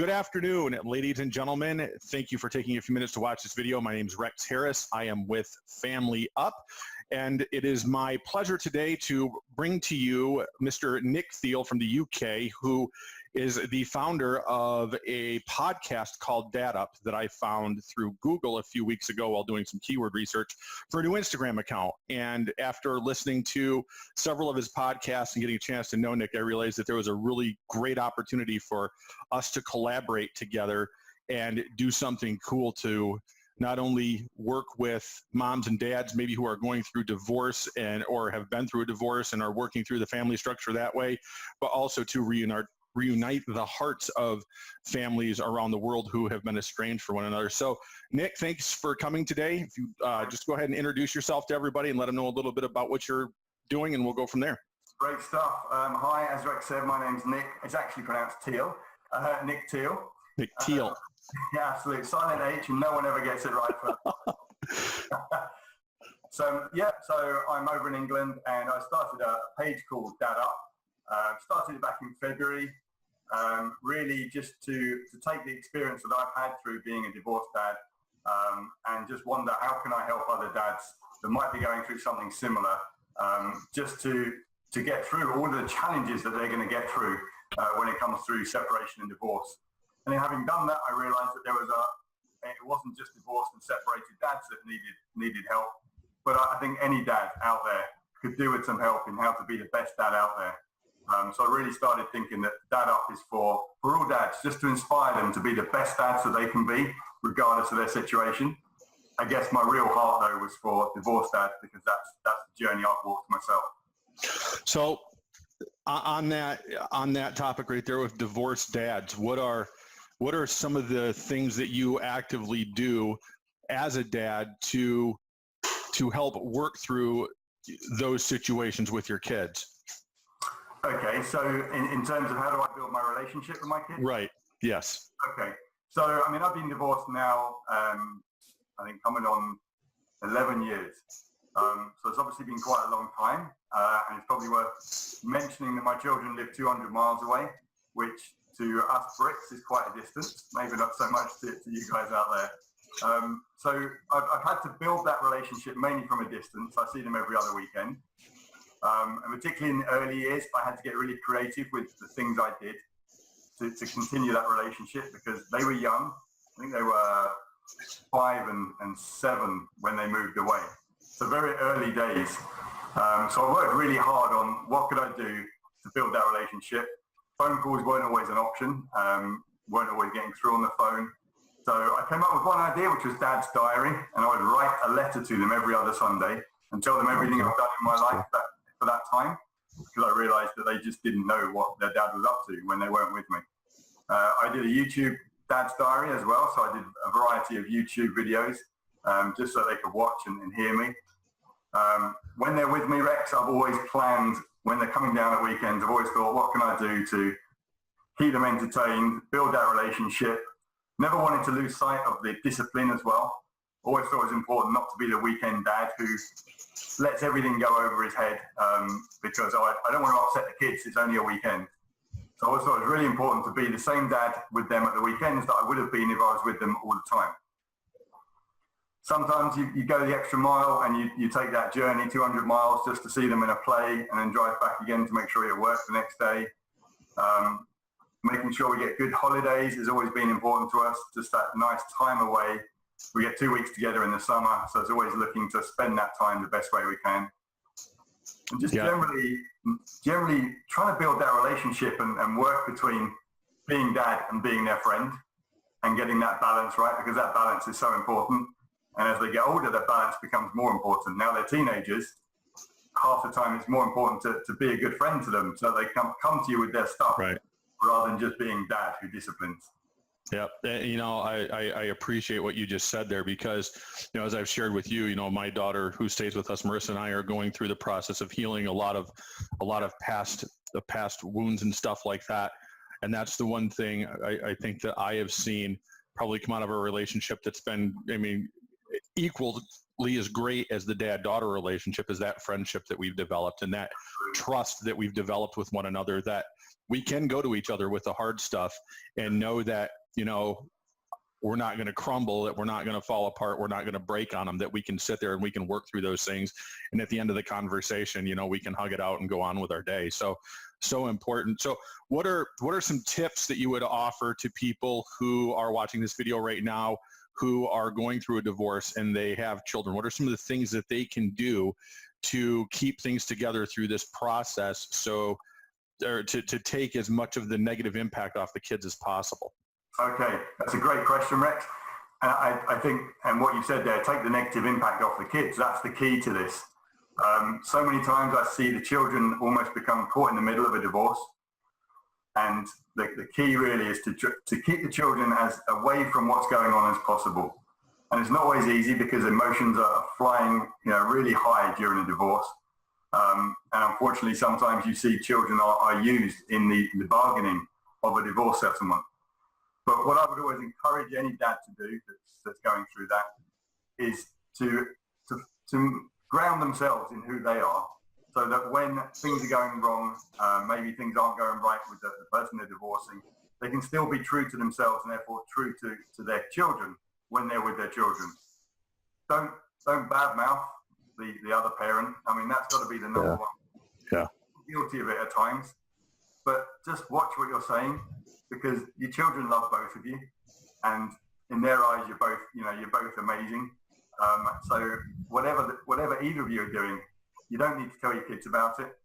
Good afternoon, ladies and gentlemen. Thank you for taking a few minutes to watch this video. My name is Rex Harris. I am with Family Up, and it is my pleasure today to bring to you Mr. Nick Thiel from the UK, who is the founder of a podcast called DadUp that I found through Google a few weeks ago while doing some keyword research for a new Instagram account. And after listening to several of his podcasts and getting a chance to know Nick, I realized that there was a really great opportunity for us to collaborate together and do something cool to not only work with moms and dads maybe who are going through divorce or have been through a divorce and are working through the family structure that way, but also to reunite the hearts of families around the world who have been estranged from one another. So Nick, thanks for coming today. If you just go ahead and introduce yourself to everybody and let them know a little bit about what you're doing, and we'll go from there. Great stuff. Hi, as Rex said, my name's Nick. It's actually pronounced Thiel. Nick Thiel. Nick Thiel. Yeah, absolutely. Silent H, and no one ever gets it right. So I'm over in England, and I started a page called DadUp. Started it back in February, really just to take the experience that I've had through being a divorced dad, and just wonder how can I help other dads that might be going through something similar, just to get through all the challenges that they're going to get through when it comes through separation and divorce. And then having done that, I realized that it wasn't just divorced and separated dads that needed help, but I think any dad out there could do with some help in how to be the best dad out there. So I really started thinking that DadUp is for all dads, just to inspire them to be the best dads that they can be, regardless of their situation. I guess my real heart, though, was for divorced dads, because that's the journey I've walked myself. So on that topic right there with divorced dads, what are some of the things that you actively do as a dad to help work through those situations with your kids? Okay, so in terms of how do I build my relationship with my kids? Right, yes. Okay, so I mean, I've been divorced now, I think coming on 11 years. So it's obviously been quite a long time, and it's probably worth mentioning that my children live 200 miles away, which to us Brits is quite a distance, maybe not so much to you guys out there. So I've had to build that relationship mainly from a distance. I see them every other weekend. And particularly in the early years, I had to get really creative with the things I did to continue that relationship, because they were young. I think they were 5 and 7 when they moved away. So very early days. So I worked really hard on what could I do to build that relationship. Phone calls weren't always an option, weren't always getting through on the phone. So I came up with one idea, which was Dad's Diary, and I would write a letter to them every other Sunday and tell them everything I've done in my life for that time, because I realized that they just didn't know what their dad was up to when they weren't with me. I did a YouTube Dad's Diary as well, so I did a variety of YouTube videos, just so they could watch and hear me. When they're with me, Rex, I've always planned, when they're coming down at weekends, I've always thought, what can I do to keep them entertained, build that relationship. Never wanted to lose sight of the discipline as well. Always thought it was important not to be the weekend dad who lets everything go over his head, because I don't want to upset the kids, it's only a weekend. So I always thought it was really important to be the same dad with them at the weekends that I would have been if I was with them all the time. Sometimes you go the extra mile and you take that journey 200 miles just to see them in a play, and then drive back again to make sure you're at work the next day. Making sure we get good holidays has always been important to us, just that nice time away. We get 2 weeks together in the summer, so it's always looking to spend that time the best way we can. And just generally trying to build that relationship and work between being dad and being their friend, and getting that balance right, because that balance is so important. And as they get older, that balance becomes more important. Now they're teenagers, half the time it's more important to be a good friend to them, so they come to you with their stuff, right, rather than just being dad who disciplines. Yep. You know, I appreciate what you just said there, because, you know, as I've shared with you, you know, my daughter who stays with us, Marissa, and I are going through the process of healing a lot of past wounds and stuff like that. And that's the one thing I think that I have seen probably come out of a relationship that's been, I mean, equally as great as the dad-daughter relationship is that friendship that we've developed and that trust that we've developed with one another, that we can go to each other with the hard stuff and know that, we're not going to crumble, that we're not going to fall apart, we're not going to break on them, that we can sit there and we can work through those things. And at the end of the conversation, we can hug it out and go on with our day. So important. So what are some tips that you would offer to people who are watching this video right now, who are going through a divorce and they have children? What are some of the things that they can do to keep things together through this process, or to take as much of the negative impact off the kids as possible? Okay, that's a great question, Rex. And I think, and what you said there, take the negative impact off the kids. That's the key to this. So many times I see the children almost become caught in the middle of a divorce. And the key really is to keep the children as away from what's going on as possible. And it's not always easy because emotions are flying, really high during a divorce. And unfortunately, sometimes you see children are used in the bargaining of a divorce settlement. But what I would always encourage any dad to do that's going through that is to ground themselves in who they are, so that when things are going wrong, maybe things aren't going right with the person they're divorcing, they can still be true to themselves and therefore true to their children when they're with their children. Don't badmouth the other parent. I mean, that's got to be the number one. Yeah. I'm guilty of it at times, but just watch what you're saying, because your children love both of you, and in their eyes, you're both amazing. So whatever either of you are doing, you don't need to tell your kids about it.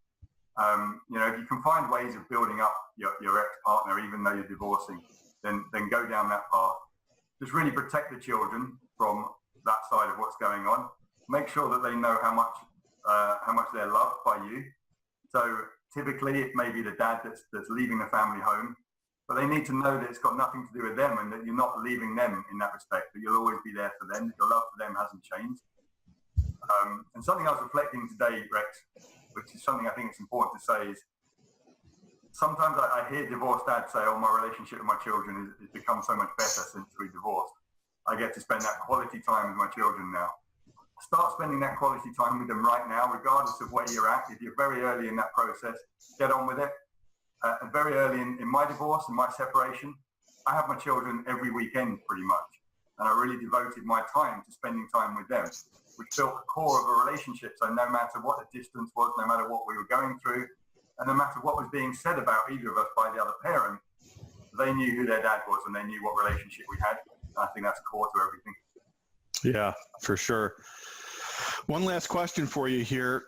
If you can find ways of building up your ex-partner, even though you're divorcing, then go down that path. Just really protect the children from that side of what's going on. Make sure that they know how much they're loved by you. So typically it may be the dad that's leaving the family home, but they need to know that it's got nothing to do with them and that you're not leaving them in that respect, that you'll always be there for them, that your love for them hasn't changed. And something I was reflecting today, Rex, which is something I think it's important to say, is sometimes I hear divorced dads say, my relationship with my children has become so much better since we divorced. I get to spend that quality time with my children now. Start spending that quality time with them right now, regardless of where you're at. If you're very early in that process, get on with it. Very early in my divorce and my separation, I have my children every weekend pretty much. And I really devoted my time to spending time with them, which built the core of a relationship. So no matter what the distance was, no matter what we were going through, and no matter what was being said about either of us by the other parent, they knew who their dad was and they knew what relationship we had. And I think that's core to everything. Yeah, for sure. One last question for you here.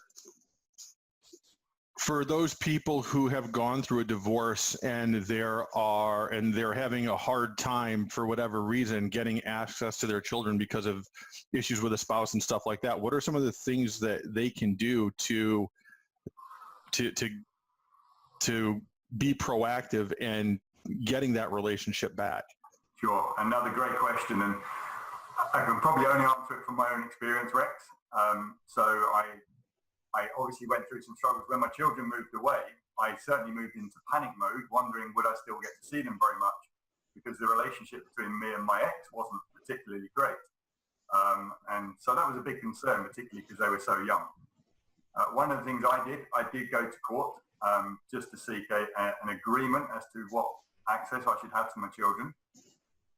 For those people who have gone through a divorce and they're having a hard time for whatever reason getting access to their children because of issues with a spouse and stuff like that, what are some of the things that they can do to be proactive in getting that relationship back? Sure. Another great question, and I can probably only answer it from my own experience, Rex. So I obviously went through some struggles. When my children moved away, I certainly moved into panic mode, wondering would I still get to see them very much, because the relationship between me and my ex wasn't particularly great. And so that was a big concern, particularly because they were so young. One of the things I did go to court just to seek an agreement as to what access I should have to my children.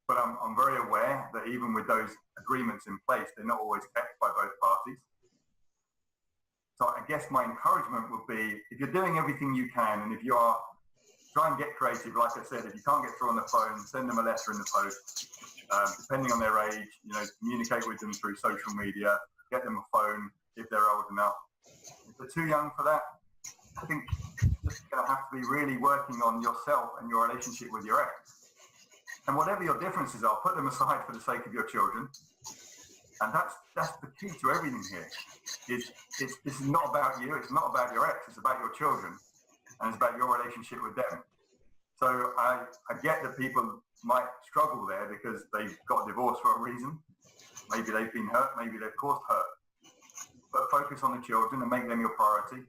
But I'm very aware that even with those agreements in place, they're not always kept by both parties. So I guess my encouragement would be, if you're doing everything you can, and if you are, try and get creative. Like I said, if you can't get through on the phone, send them a letter in the post. Depending on their age, communicate with them through social media, get them a phone if they're old enough. If they're too young for that, I think you're just going to have to be really working on yourself and your relationship with your ex. And whatever your differences are, put them aside for the sake of your children. And that's the key to everything here. This is not about you. It's not about your ex. It's about your children, and it's about your relationship with them. So I get that people might struggle there because they've got divorced for a reason. Maybe they've been hurt. Maybe they've caused hurt. But focus on the children and make them your priority,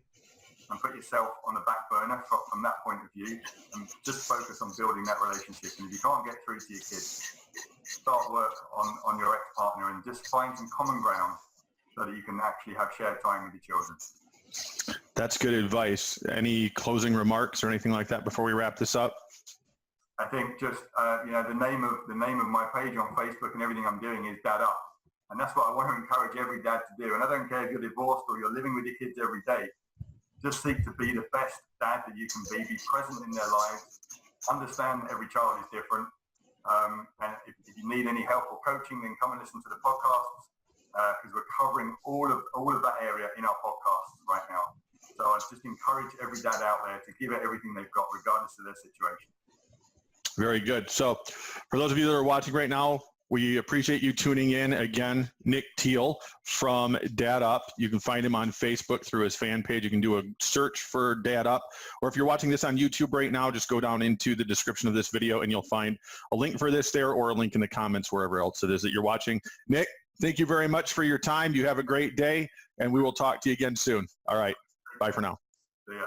and put yourself on the back burner from that point of view, and just focus on building that relationship. And if you can't get through to your kids, start work on your ex-partner and just find some common ground so that you can actually have shared time with your children. That's good advice. Any closing remarks or anything like that before we wrap this up? I think just the name of my page on Facebook and everything I'm doing is DadUp, and that's what I want to encourage every dad to do. And I don't care if you're divorced or you're living with your kids every day. Just seek to be the best dad that you can be present in their lives. Understand that every child is different, and if you need any help or coaching, then come and listen to the podcasts because we're covering all of that area in our podcasts right now. So I just encourage every dad out there to give it everything they've got, regardless of their situation. Very good. So for those of you that are watching right now, we appreciate you tuning in. Again, Nick Thiel from DadUp. You can find him on Facebook through his fan page. You can do a search for DadUp. Or if you're watching this on YouTube right now, just go down into the description of this video and you'll find a link for this there or a link in the comments wherever else it is that you're watching. Nick, thank you very much for your time. You have a great day, and we will talk to you again soon. All right. Bye for now. See ya.